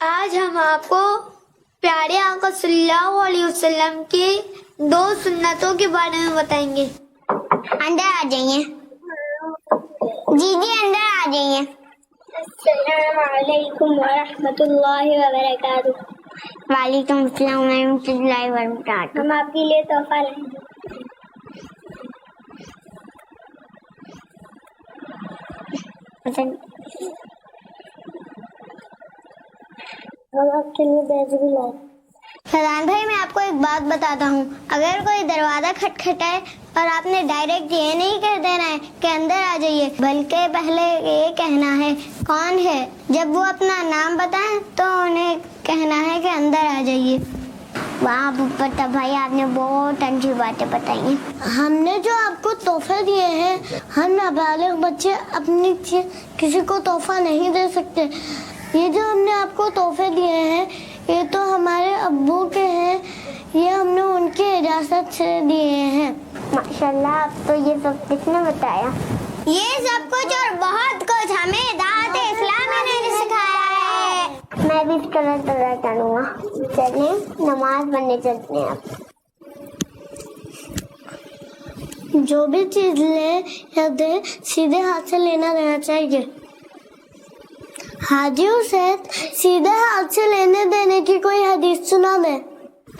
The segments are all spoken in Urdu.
آج ہم آپ کو پیارے آقا صلی اللہ علیہ وسلم کے 2 سنتوں کے بارے میں بتائیں گے۔ اندر آ جائیے جی اندر آ جائیے۔ السلام علیکم ورحمۃ اللہ وبرکاتہ۔ وعلیکم السلام ورحمۃ اللہ وبرکاتہ۔ ہم آپ کے لیے تحفہ لائیں گے۔ ہم آپ کے لیے بیج بھی لائیں۔ فیضان بھائی، میں آپ کو ایک بات بتاتا ہوں، اگر کوئی دروازہ کھٹکھٹائے اور آپ نے ڈائریکٹ یہ نہیں کہہ دینا ہے کہ اندر آ جائیے، بلکہ پہلے یہ کہنا ہے کون ہے۔ جب وہ اپنا نام بتائیں تو انہیں کہنا ہے کہ اندر آ جائیے۔ واہ پپا بھائی، آپ نے بہت اچھی باتیں بتائی ہیں۔ ہم نے جو آپ کو تحفے دیے ہیں، ہم نابالغ بچے اپنی کسی کو تحفہ نہیں دے سکتے۔ یہ جو ہم نے آپ کو تحفے دیے ہیں، یہ تو ہمارے ابو کے ہیں، یہ ہم نے ان کی اجازت سے دیے ہیں۔ ماشاءاللہ، آپ تو یہ سب کس نے بتایا؟ یہ سب کچھ اور بہت کچھ ہمیں دعوت اسلامی نے سکھایا ہے۔ میں بھی اس طرح کروں گا۔ چلیں نماز پڑھنے چلتے ہیں۔ آپ جو بھی چیز لیں یا دیں، سیدھے ہاتھ سے لینا رہنا چاہیے۔ حاجی حسین، سیدھے ہاتھ سے لینے دینے کی کوئی حدیث سنا دیں۔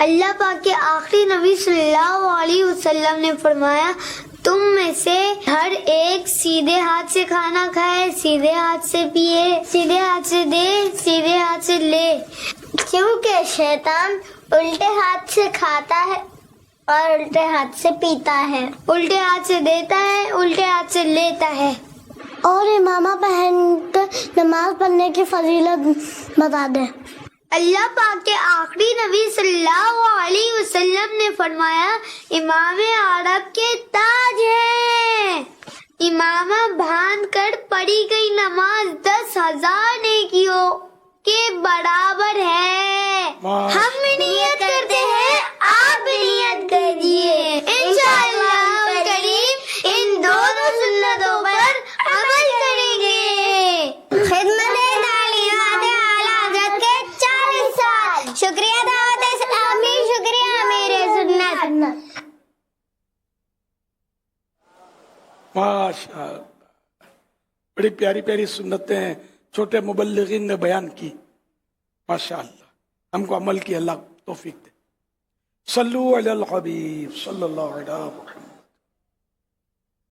اللہ پاک کے آخری نبی صلی اللہ علیہ وسلم نے فرمایا، تم میں سے ہر ایک سیدھے ہاتھ سے کھانا کھائے، سیدھے ہاتھ سے پیے، سیدھے ہاتھ سے دے، سیدھے ہاتھ سے لے، کیونکہ شیطان الٹے ہاتھ سے کھاتا ہے اور الٹے ہاتھ سے پیتا ہے، الٹے ہاتھ سے دیتا ہے، الٹے ہاتھ سے لیتا ہے۔ اور امامہ پہن کر نماز پڑھنے کی فضیلت بتا دیں۔ اللہ پاک کے آخری نبی صلی اللہ علیہ وسلم نے فرمایا، امام عرب کے تاج ہیں۔ امامہ باندھ کر پڑھی گئی نماز 10,000 نیکیوں کے برابر ہے۔ ہم بھی نیت کرتے ہیں، آپ بھی نیت کیجیے۔ انشاءاللہ کریم ان دونوں سنتوں پر عمل کریں گے۔ خدمت تعلیمات اعلیٰ حضرت کے 40 سال۔ شکریہ دعوت اسلامی، شکریہ میرے سنت۔ ماشاء اللہ، بڑی پیاری پیاری سنتیں چھوٹے مبلغین نے بیان کی۔ ماشاء اللہ، ہم کو عمل کی اللہ توفیق دے۔ صلو علی الحبیب صلی اللہ علیہ وسلم۔